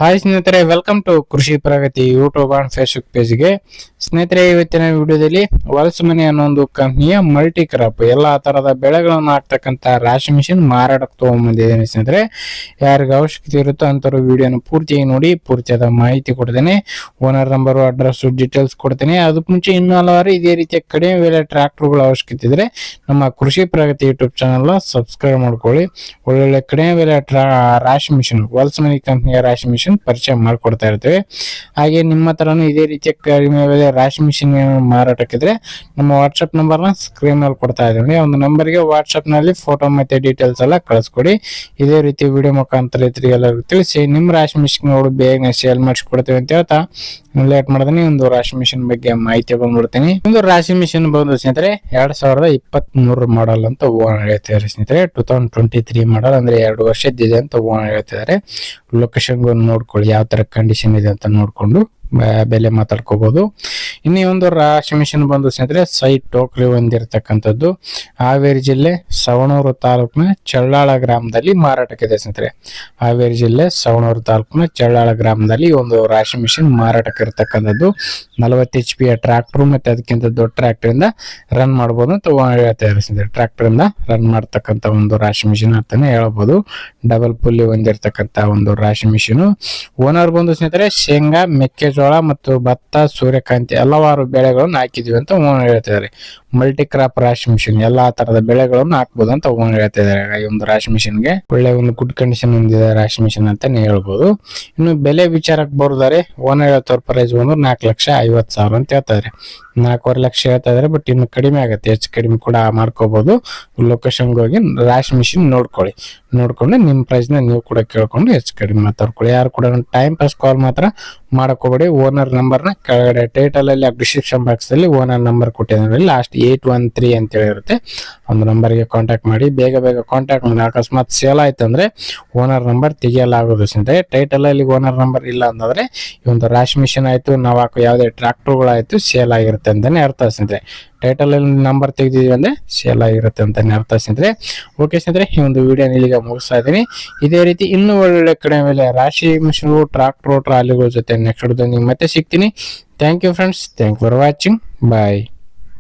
Hi ಸ್ನೇಹಿತರೆ, welcome to ಕೃಷಿ ಪ್ರಗತಿ YouTube and Facebook ಪೇಜ್ಗೆ. ಸ್ನೇಹಿತರೆ, ಇವತ್ತಿನ ವಿಡಿಯೋದಲ್ಲಿ ವಲಸಮನಿ ಅನ್ನೋ ಒಂದು ಕಂಪ್ನಿಯ ಮಲ್ಟಿ ಕ್ರಾಪ್ ಎಲ್ಲಾ ತರದ ಬೆಳೆಗಳನ್ನು ಹಾಕ್ತಕ್ಕಂತ ರಾಶಿ ಮಿಷಿನ್ ಮಾರಾಟಕ್ಕೆ ತಗೊಂಡ್ಬಂದಿದ್ದೇನೆ. ಸ್ನೇಹಿತರೆ, ಯಾರಿಗೆ ಅವಶ್ಯಕತೆ ಇರುತ್ತೋ ಅಂತವ್ರು ವಿಡಿಯೋನ ಪೂರ್ತಿಯಾಗಿ ನೋಡಿ, ಪೂರ್ತಿಯಾದ ಮಾಹಿತಿ ಕೊಡ್ತೇನೆ. ಓನರ್ ನಂಬರ್, ಅಡ್ರೆಸ್, ಡೀಟೇಲ್ಸ್ ಕೊಡ್ತೇನೆ. ಅದಕ್ಕೆ ಮುಂಚೆ ಇನ್ನೂ ಹಲವಾರು ಇದೇ ರೀತಿಯ ಕಡಿಮೆ ಬೆಲೆ ಟ್ರಾಕ್ಟರ್ಗಳ ಅವಶ್ಯಕತೆ ಇದ್ರೆ ನಮ್ಮ ಕೃಷಿ ಪ್ರಗತಿ ಯೂಟ್ಯೂಬ್ ಚಾನಲ್ ಸಬ್ಸ್ಕ್ರೈಬ್ ಮಾಡ್ಕೊಳ್ಳಿ. ಒಳ್ಳೊಳ್ಳೆ ಕಡಿಮೆ ಬೆಲೆ ರಾಶಿ ಮಿಷಿನ್, ವಲಸಮನಿ ಕಂಪ್ನಿಯ ರಾಶಿ ಮಿಷಿನ್ ಪರಿಚಯ ಮಾಡ್ಕೊಡ್ತಾ ಇರ್ತೇವೆ. ಹಾಗೆ ನಿಮ್ಮ ತರನು ಇದೇ ರೀತಿಯ ಕಡಿಮೆ ಬೆಲೆ ರಾಶಿ ಮಿಷಿನ್ ಮಾರಾಟಕ್ಕಿದ್ರೆ ನಮ್ಮ ವಾಟ್ಸ್ಆಪ್ ನಂಬರ್ ನ ಸ್ಕ್ರೀನ್ ನಲ್ಲಿ ಕೊಡ್ತಾ ಇದ್ದೀನಿ. ಒಂದು ನಂಬರ್ಗೆ ವಾಟ್ಸ್ಆಪ್ ನಲ್ಲಿ ಫೋಟೋ ಮತ್ತೆ ಡೀಟೇಲ್ಸ್ ಎಲ್ಲ ಕಳಿಸ್ಕೊಡಿ. ಇದೇ ರೀತಿ ವಿಡಿಯೋ ಮುಖಾಂತರ ಎಲ್ಲರಿಗೂ ತಿಳಿಸಿ ನಿಮ್ಮ ರಾಶಿ ಮಿಷಿನ್ ಬೇಗನೆ ಸೇಲ್ ಮಾಡಿಸ್ಕೊಡ್ತೇವೆ ಅಂತ ಹೇಳ್ತಾ ಲೇಟ್ ಮಾಡಿದ್ರೆ ಒಂದು ರಾಶಿ ಮಿಷಿನ್ ಬಗ್ಗೆ ಮಾಹಿತಿ ಬಂದ್ಬಿಡ್ತೀನಿ. ಒಂದು ರಾಶಿ ಮಿಷಿನ್ ಬಂದು ಸ್ನೇಹಿತರೆ 2023 ಮಾಡಲ್ ಅಂತ ಓನರ್ ಹೇಳ್ತಿದ್ದಾರೆ. ಸ್ನೇಹಿತರೆ 2023 ಮಾಡಲ್ ಅಂದ್ರೆ 2 ವರ್ಷದಿದೆ ಅಂತ ಓನರ್ ಹೇಳ್ತಿದ್ದಾರೆ. ಲೊಕೇಶನ್ ನೋಡ್ಕೊಳ್ಳಿ, ಯಾವ ತರ ಕಂಡೀಷನ್ ಇದೆ ಅಂತ ನೋಡ್ಕೊಂಡು ಬೆಲೆ ಮಾತಾಡ್ಕೋಬಹುದು. ಇನ್ನೇ ಒಂದು ರಾಶಿ ಮಿಷಿನ್ ಬಂದು ಸ್ನೇಹಿತರೆ ಸೈಟ್ ಟೋಕ್ರಿ ಹೊಂದಿರತಕ್ಕಂಥದ್ದು ಹಾವೇರಿ ಜಿಲ್ಲೆ ಸವಣೂರು ತಾಲೂಕಿನ ಚಳ್ಳಾಳ ಗ್ರಾಮದಲ್ಲಿ ಮಾರಾಟಕ್ಕಿದೆ. ಸ್ನೇಹಿತರೆ, ಹಾವೇರಿ ಜಿಲ್ಲೆ ಸವಣೂರು ತಾಲೂಕಿನ ಚಳ್ಳಾಳ ಗ್ರಾಮದಲ್ಲಿ ಒಂದು ರಾಶಿ ಮಿಷಿನ್ ಮಾರಾಟಕ್ಕೆ ಇರತಕ್ಕಂಥದ್ದು. 40 HP ಟ್ರಾಕ್ಟರ್ ಮತ್ತೆ ಅದಕ್ಕಿಂತ ದೊಡ್ಡ ಟ್ರಾಕ್ಟರ್ ಇಂದ ರನ್ ಮಾಡಬಹುದು ಅಂತ ಹೇಳ್ತಾ ಇದ್ದಾರೆ. ಟ್ರಾಕ್ಟರ್ ಇಂದ ರನ್ ಮಾಡ್ತಕ್ಕಂಥ ಒಂದು ರಾಶಿ ಮಿಷಿನ್ ಅಂತಾನೆ ಹೇಳ್ಬೋದು. ಡಬಲ್ ಪುಲ್ಲಿ ಹೊಂದಿರತಕ್ಕಂತ ಒಂದು ರಾಶಿ ಮಿಷಿನ್. ಓನರ್ ಬಂದು ಸ್ನೇಹಿತರೆ ಶೇಂಗಾ, ಮೆಕ್ಕೆಜೋಳ ಮತ್ತು ಭತ್ತ, ಸೂರ್ಯಕಾಂತಿ ಹಲವಾರು ಬೆಳೆಗಳನ್ನು ಹಾಕಿದ್ವಿ ಅಂತ ಓನರ್ ಹೇಳ್ತಿದ್ದಾರೆ. ಮಲ್ಟಿ ಕ್ರಾಪ್ ರಾಶಿ ಮಿಷಿನ್ ಎಲ್ಲಾ ತರದ ಬೆಳೆಗಳನ್ನು ಹಾಕ್ಬೋದು ಅಂತ ಓನರ್ ಹೇಳ್ತಾ ಇದ್ದಾರೆ. ಈ ಒಂದು ರಾಶಿ ಮಿಷಿನ್ಗೆ ಒಳ್ಳೆ ಒಂದು ಗುಡ್ ಕಂಡೀಷನ್ ಹೊಂದಿದೆ ರಾಶಿ ಮಿಷಿನ್ ಅಂತಾನೆ ಹೇಳ್ಬೋದು. ಇನ್ನು ಬೆಲೆ ವಿಚಾರಕ್ಕೆ ಬರೋದಾರೆ, ಓನರ್ ಹೇಳ್ತವ್ರ ಪ್ರೈಸ್ ಒಂದು 4,50,000 ಅಂತ ಹೇಳ್ತಾರೆ. 4.5 ಲಕ್ಷ ಹೇಳ್ತಾ ಇದಾರೆ. ಬಟ್ ಇನ್ನು ಕಡಿಮೆ ಆಗುತ್ತೆ, ಹೆಚ್ಚು ಕಡಿಮೆ ಕೂಡ ಮಾಡ್ಕೋಬಹುದು. ಲೊಕೇಶನ್ಗೆ ಹೋಗಿ ರಾಶಿ ಮಿಷಿನ್ ನೋಡ್ಕೊಂಡು ನಿಮ್ ಪ್ರೈಸ್ ನ ನೀವು ಕೂಡ ಕೇಳ್ಕೊಂಡು ಹೆಚ್ಚು ಕಡಿಮೆ ಮಾತಾಡ್ಕೊಳ್ಳಿ. ಯಾರು ಕೂಡ ಟೈಮ್ ಪಾಸ್ ಕಾಲ್ ಮಾತ್ರ ಮಾಡಕೋಬೇಡಿ. ಓನರ್ ನಂಬರ್ ನ ಕೆಳಗಡೆ ಟೈಟಲ್ ಅಲ್ಲಿ ಡಿಸ್ಕ್ರಿಪ್ಷನ್ ಬಾಕ್ಸ್ ಅಲ್ಲಿ ಓನರ್ ನಂಬರ್ ಕೊಟ್ಟಿದ್ದಾರೆ. ಲಾಸ್ಟ್ 813 ಅಂತ ಹೇಳಿರುತ್ತೆ. ಒಂದು ನಂಬರ್ಗೆ ಕಾಂಟ್ಯಾಕ್ಟ್ ಮಾಡಿ. ಬೇಗ ಕಾಂಟ್ಯಾಕ್ಟ್ ಮಾಡಿ. ಅಕಸ್ಮಾತ್ ಸೇಲ್ ಆಯ್ತು ಅಂದ್ರೆ ಓನರ್ ನಂಬರ್ ತೆಗಿಯಲಾಗೋದು. ಸ್ನೇಹಿತರೆ, ಟೈಟಲ್ ಅಲ್ಲಿ ಓನರ್ ನಂಬರ್ ಇಲ್ಲ ಅಂತಂದ್ರೆ ಈ ಒಂದು ರಾಶಿ ಮಿಷಿನ್ ಆಯ್ತು, ನಾವು ಹಾಕೋ ಯಾವುದೇ ಟ್ರಾಕ್ಟರ್ಗಳಾಯ್ತು ಸೇಲ್ ಆಗಿರುತ್ತೆ ಅಂತಾನೆ ಅರ್ಥ. ಸ್ನೇಹಿತರೆ, ಟೈಟಲ್ ಅಲ್ಲಿ ನಂಬರ್ ತೆಗೆದಿದ್ವಿ ಅಂದ್ರೆ ಸೇಲ್ ಆಗಿರುತ್ತೆ ಅಂತಾನೆ ಅರ್ಥ. ಸ್ನೇಹಿತರೆ, ಓಕೆ ಸ್ನೇಹಿತರೆ, ಈ ಒಂದು ವಿಡಿಯೋ ಇಲ್ಲಿಗೆ ಮುಗಿಸ್ತಾ ಇದ್ದೀನಿ. ಇದೇ ರೀತಿ ಇನ್ನೂ ಒಳ್ಳೆ ಕಡಿಮೆ ಬೆಲೆ ರಾಶಿ ಮಿಷಿನ್, ಟ್ರಾಕ್ಟರ್, ಟ್ರಾಲಿಗಳ ಜೊತೆ ನೆಕ್ಸ್ಟ್ ವಿಡಿಯೋದಲ್ಲಿ ಮತ್ತೆ ಸಿಗ್ತೀನಿ. Thank you friends, thank for watching, bye.